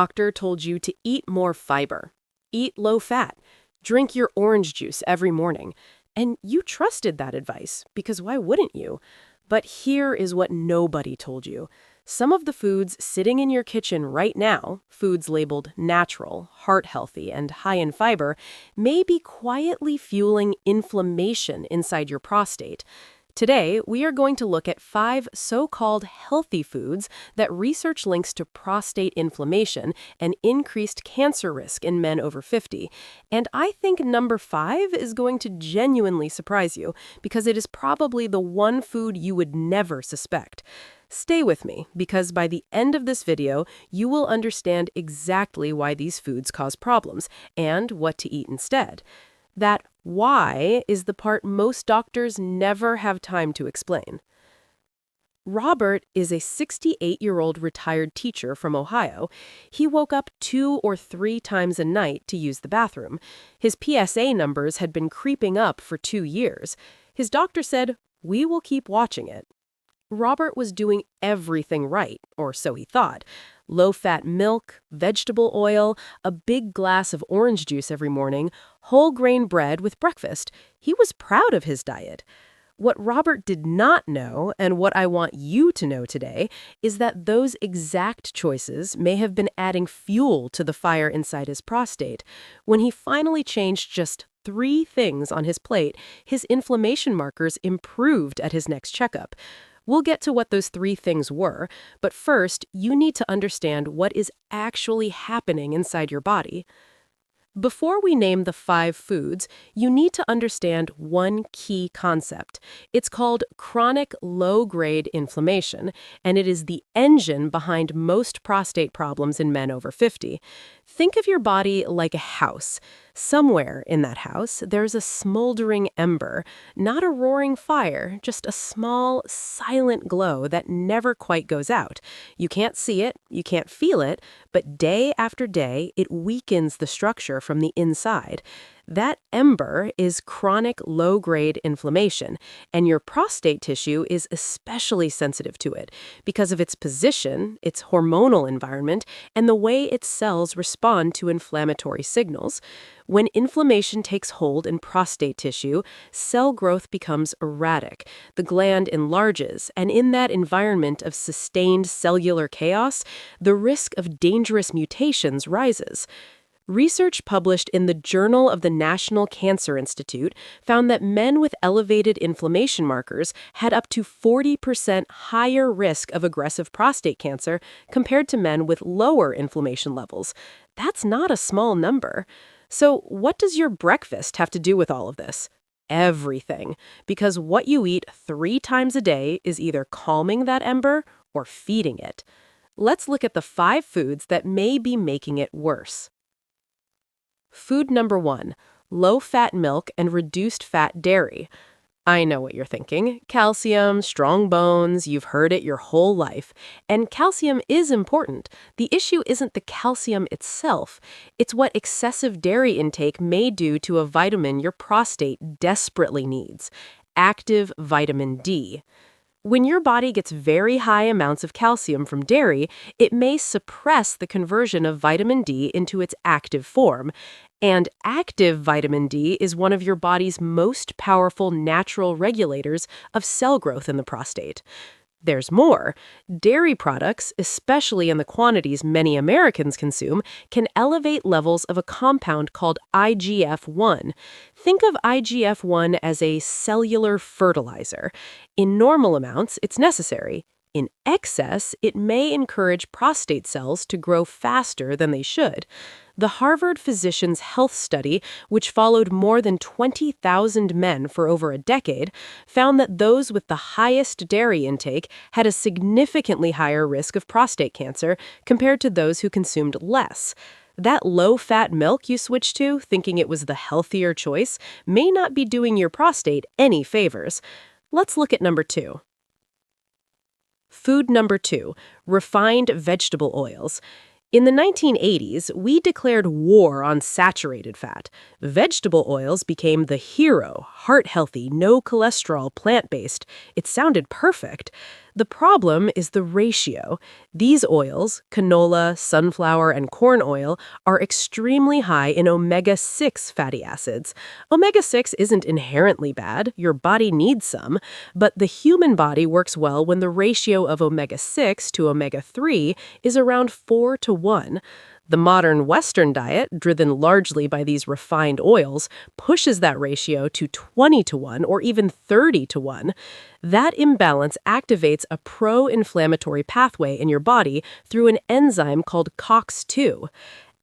Doctor told you to eat more fiber, eat low fat, drink your orange juice every morning. And you trusted that advice, because why wouldn't you? But here is what nobody told you. Some of the foods sitting in your kitchen right now, foods labeled natural, heart healthy, and high in fiber, may be quietly fueling inflammation inside your prostate. Today, we are going to look at 5 so-called healthy foods that research links to prostate inflammation and increased cancer risk in men over 50. And I think number 5 is going to genuinely surprise you because it is probably the one food you would never suspect. Stay with me, because by the end of this video, you will understand exactly why these foods cause problems and what to eat instead. That why is the part most doctors never have time to explain. Robert is a 68-year-old retired teacher from Ohio. He woke up 2 or 3 times a night to use the bathroom. His PSA numbers had been creeping up for 2 years. His doctor said, "We will keep watching it." Robert was doing everything right, or so he thought. Low-fat milk, vegetable oil, a big glass of orange juice every morning, whole grain bread with breakfast. He was proud of his diet. What Robert did not know, and what I want you to know today, is that those exact choices may have been adding fuel to the fire inside his prostate. When he finally changed just 3 things on his plate, his inflammation markers improved at his next checkup. We'll get to what those 3 things were, but first, you need to understand what is actually happening inside your body. Before we name the 5 foods, you need to understand one key concept. It's called chronic low-grade inflammation, and it is the engine behind most prostate problems in men over 50. Think of your body like a house. Somewhere in that house, there's a smoldering ember, not a roaring fire, just a small, silent glow that never quite goes out. You can't see it, you can't feel it, but day after day, it weakens the structure from the inside. That ember is chronic low-grade inflammation, and your prostate tissue is especially sensitive to it because of its position, its hormonal environment, and the way its cells respond to inflammatory signals. When inflammation takes hold in prostate tissue, cell growth becomes erratic. The gland enlarges, and in that environment of sustained cellular chaos, the risk of dangerous mutations rises. Research published in the Journal of the National Cancer Institute found that men with elevated inflammation markers had up to 40% higher risk of aggressive prostate cancer compared to men with lower inflammation levels. That's not a small number. So what does your breakfast have to do with all of this? Everything. Because what you eat 3 times a day is either calming that ember or feeding it. Let's look at the 5 foods that may be making it worse. Food number 1, low-fat milk and reduced-fat dairy. I know what you're thinking. Calcium, strong bones, you've heard it your whole life. And calcium is important. The issue isn't the calcium itself. It's what excessive dairy intake may do to a vitamin your prostate desperately needs: active vitamin D. When your body gets very high amounts of calcium from dairy, it may suppress the conversion of vitamin D into its active form. And active vitamin D is one of your body's most powerful natural regulators of cell growth in the prostate. There's more. Dairy products, especially in the quantities many Americans consume, can elevate levels of a compound called IGF-1. Think of IGF-1 as a cellular fertilizer. In normal amounts, it's necessary. In excess, it may encourage prostate cells to grow faster than they should. The Harvard Physicians' Health Study, which followed more than 20,000 men for over a decade, found that those with the highest dairy intake had a significantly higher risk of prostate cancer compared to those who consumed less. That low-fat milk you switched to, thinking it was the healthier choice, may not be doing your prostate any favors. Let's look at number 2. Food number 2, refined vegetable oils. In the 1980s, we declared war on saturated fat. Vegetable oils became the hero, heart-healthy, no-cholesterol, plant-based. It sounded perfect. The problem is the ratio. These oils, canola, sunflower, and corn oil, are extremely high in omega-6 fatty acids. Omega-6 isn't inherently bad, your body needs some, but the human body works well when the ratio of omega-6 to omega-3 is around 4 to 1. The modern Western diet, driven largely by these refined oils, pushes that ratio to 20 to 1 or even 30 to 1. That imbalance activates a pro-inflammatory pathway in your body through an enzyme called COX-2.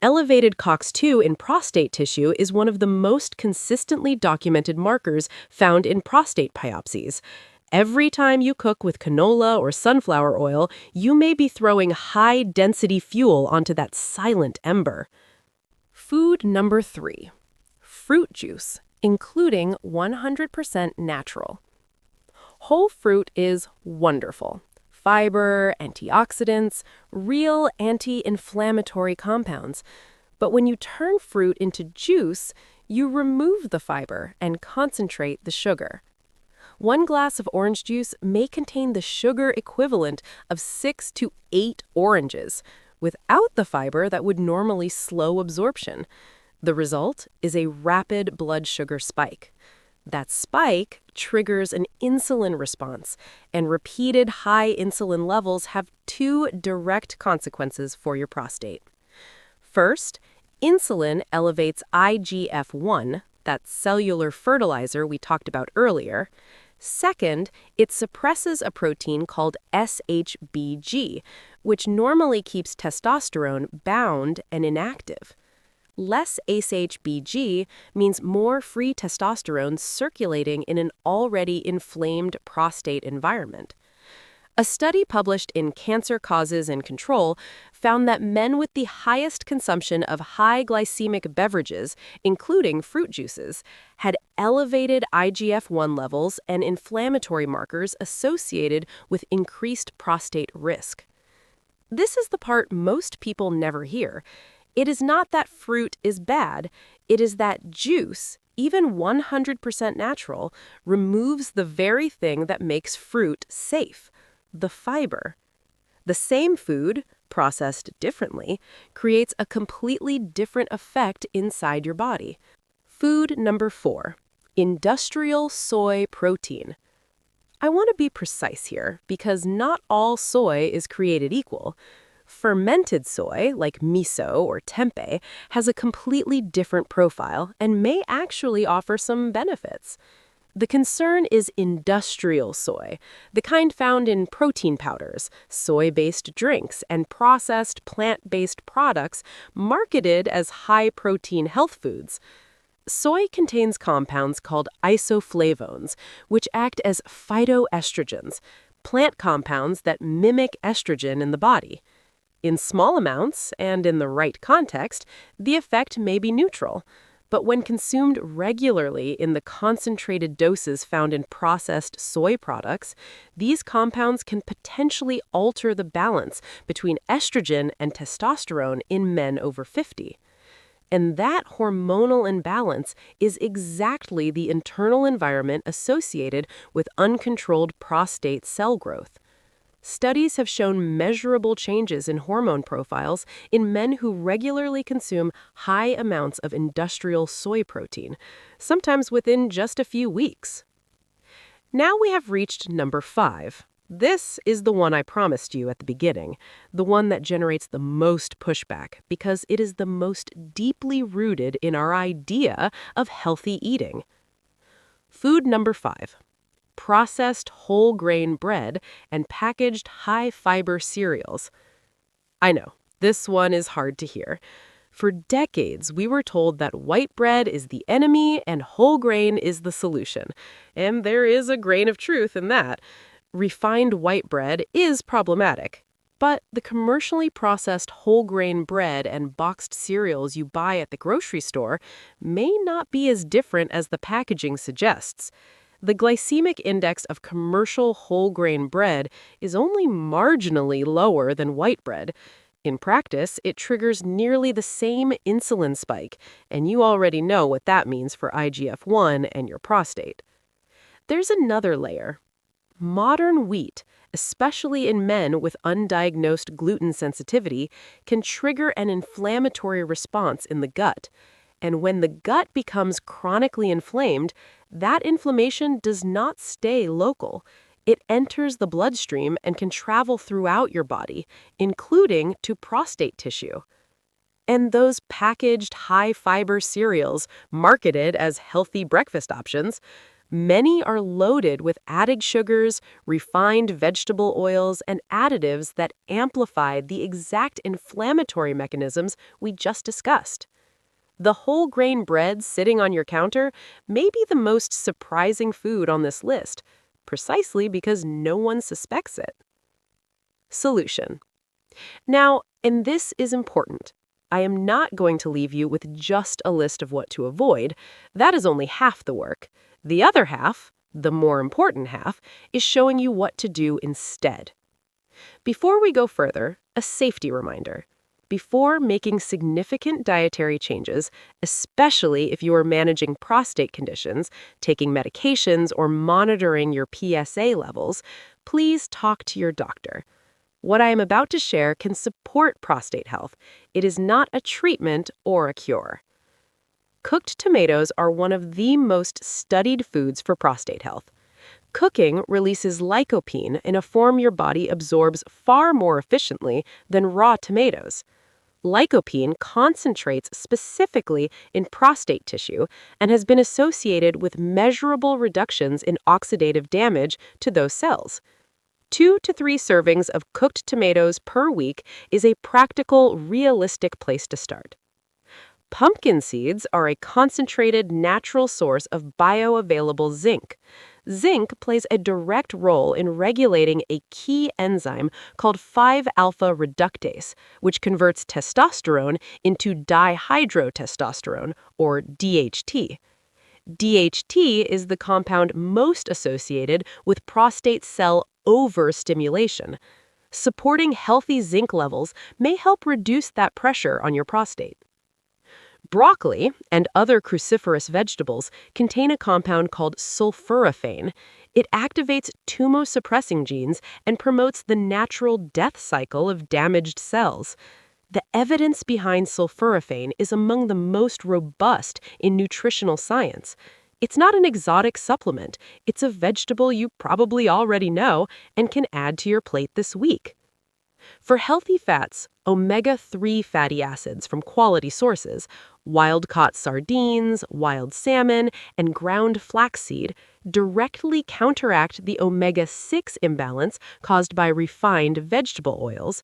Elevated COX-2 in prostate tissue is one of the most consistently documented markers found in prostate biopsies. Every time you cook with canola or sunflower oil, you may be throwing high-density fuel onto that silent ember. Food number 3. Fruit juice, including 100% natural. Whole fruit is wonderful. Fiber, antioxidants, real anti-inflammatory compounds. But when you turn fruit into juice, you remove the fiber and concentrate the sugar. One glass of orange juice may contain the sugar equivalent of 6 to 8 oranges, without the fiber that would normally slow absorption. The result is a rapid blood sugar spike. That spike triggers an insulin response, and repeated high insulin levels have 2 direct consequences for your prostate. First, insulin elevates IGF-1, that cellular fertilizer we talked about earlier. Second, it suppresses a protein called SHBG, which normally keeps testosterone bound and inactive. Less SHBG means more free testosterone circulating in an already inflamed prostate environment. A study published in Cancer Causes and Control found that men with the highest consumption of high glycemic beverages, including fruit juices, had elevated IGF-1 levels and inflammatory markers associated with increased prostate risk. This is the part most people never hear. It is not that fruit is bad, it is that juice, even 100% natural, removes the very thing that makes fruit safe: the fiber. The same food, processed differently, creates a completely different effect inside your body. Food number 4. Industrial soy protein. I want to be precise here because not all soy is created equal. Fermented soy, like miso or tempeh, has a completely different profile and may actually offer some benefits. The concern is industrial soy, the kind found in protein powders, soy-based drinks, and processed plant-based products marketed as high-protein health foods. Soy contains compounds called isoflavones, which act as phytoestrogens, plant compounds that mimic estrogen in the body. In small amounts and in the right context, the effect may be neutral. But when consumed regularly in the concentrated doses found in processed soy products, these compounds can potentially alter the balance between estrogen and testosterone in men over 50. And that hormonal imbalance is exactly the internal environment associated with uncontrolled prostate cell growth. Studies have shown measurable changes in hormone profiles in men who regularly consume high amounts of industrial soy protein, sometimes within just a few weeks. Now we have reached number 5. This is the one I promised you at the beginning, the one that generates the most pushback because it is the most deeply rooted in our idea of healthy eating. Food number 5. Processed whole grain bread and packaged high-fiber cereals. I know, this one is hard to hear. For decades, we were told that white bread is the enemy and whole grain is the solution. And there is a grain of truth in that. Refined white bread is problematic. But the commercially processed whole grain bread and boxed cereals you buy at the grocery store may not be as different as the packaging suggests. The glycemic index of commercial whole grain bread is only marginally lower than white bread. In practice, it triggers nearly the same insulin spike, and you already know what that means for IGF-1 and your prostate. There's another layer. Modern wheat, especially in men with undiagnosed gluten sensitivity, can trigger an inflammatory response in the gut. And when the gut becomes chronically inflamed, that inflammation does not stay local. It enters the bloodstream and can travel throughout your body, including to prostate tissue. And those packaged high-fiber cereals, marketed as healthy breakfast options, many are loaded with added sugars, refined vegetable oils, and additives that amplify the exact inflammatory mechanisms we just discussed. The whole grain bread sitting on your counter may be the most surprising food on this list, precisely because no one suspects it. Solution. Now, and this is important, I am not going to leave you with just a list of what to avoid. That is only half the work. The other half, the more important half, is showing you what to do instead. Before we go further, a safety reminder. Before making significant dietary changes, especially if you are managing prostate conditions, taking medications, or monitoring your PSA levels, please talk to your doctor. What I am about to share can support prostate health. It is not a treatment or a cure. Cooked tomatoes are one of the most studied foods for prostate health. Cooking releases lycopene in a form your body absorbs far more efficiently than raw tomatoes. Lycopene concentrates specifically in prostate tissue and has been associated with measurable reductions in oxidative damage to those cells. 2 to 3 servings of cooked tomatoes per week is a practical, realistic place to start. Pumpkin seeds are a concentrated natural source of bioavailable zinc. Zinc plays a direct role in regulating a key enzyme called 5-alpha reductase, which converts testosterone into dihydrotestosterone, or DHT. DHT is the compound most associated with prostate cell overstimulation. Supporting healthy zinc levels may help reduce that pressure on your prostate. Broccoli and other cruciferous vegetables contain a compound called sulforaphane. It activates tumor-suppressing genes and promotes the natural death cycle of damaged cells. The evidence behind sulforaphane is among the most robust in nutritional science. It's not an exotic supplement. It's a vegetable you probably already know and can add to your plate this week. For healthy fats, omega-3 fatty acids from quality sources, wild-caught sardines, wild salmon, and ground flaxseed directly counteract the omega-6 imbalance caused by refined vegetable oils.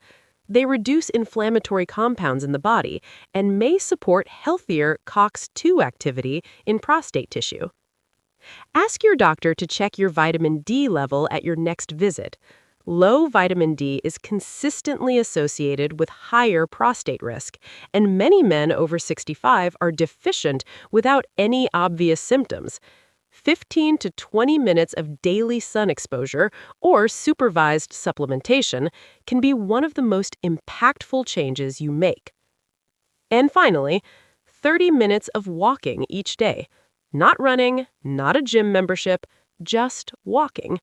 They reduce inflammatory compounds in the body and may support healthier COX-2 activity in prostate tissue. Ask your doctor to check your vitamin D level at your next visit. Low vitamin D is consistently associated with higher prostate risk, and many men over 65 are deficient without any obvious symptoms. 15 to 20 minutes of daily sun exposure or supervised supplementation can be one of the most impactful changes you make. And finally, 30 minutes of walking each day. Not running, not a gym membership, just walking.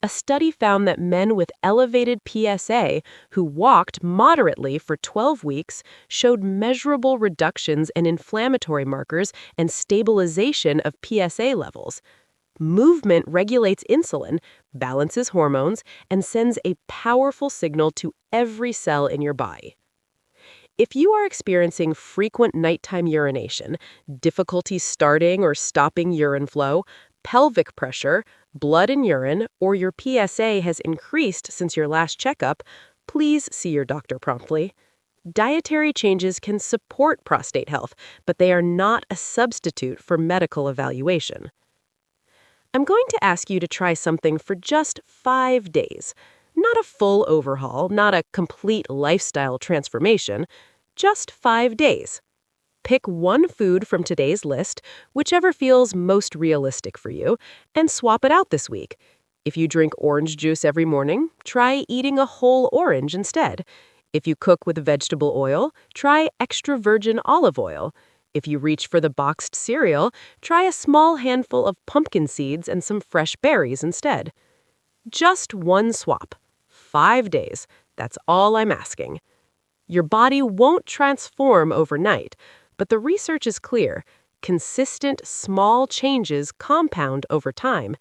A study found that men with elevated PSA who walked moderately for 12 weeks showed measurable reductions in inflammatory markers and stabilization of PSA levels. Movement regulates insulin, balances hormones, and sends a powerful signal to every cell in your body. If you are experiencing frequent nighttime urination, difficulty starting or stopping urine flow, pelvic pressure, blood in urine, or your PSA has increased since your last checkup, please see your doctor promptly. Dietary changes can support prostate health, but they are not a substitute for medical evaluation. I'm going to ask you to try something for just 5 days. Not a full overhaul, not a complete lifestyle transformation, just 5 days. Pick one food from today's list, whichever feels most realistic for you, and swap it out this week. If you drink orange juice every morning, try eating a whole orange instead. If you cook with vegetable oil, try extra virgin olive oil. If you reach for the boxed cereal, try a small handful of pumpkin seeds and some fresh berries instead. Just one swap. 5 days. That's all I'm asking. Your body won't transform overnight, but the research is clear. Consistent, small changes compound over time,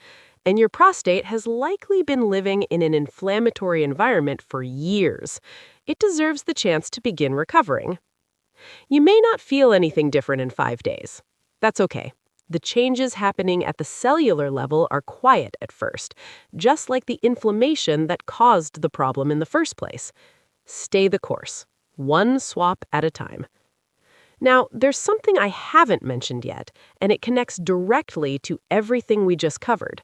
and your prostate has likely been living in an inflammatory environment for years. It deserves the chance to begin recovering. You may not feel anything different in 5 days. That's okay. The changes happening at the cellular level are quiet at first, just like the inflammation that caused the problem in the first place. Stay the course, one swap at a time. Now, there's something I haven't mentioned yet, and it connects directly to everything we just covered.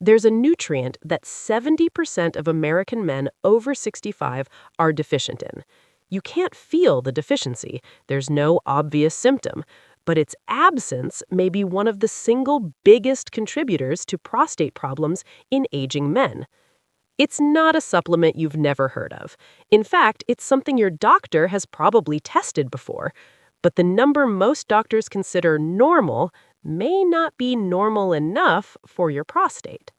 There's a nutrient that 70% of American men over 65 are deficient in. You can't feel the deficiency, there's no obvious symptom, but its absence may be one of the single biggest contributors to prostate problems in aging men. It's not a supplement you've never heard of. In fact, it's something your doctor has probably tested before. But the number most doctors consider normal may not be normal enough for your prostate.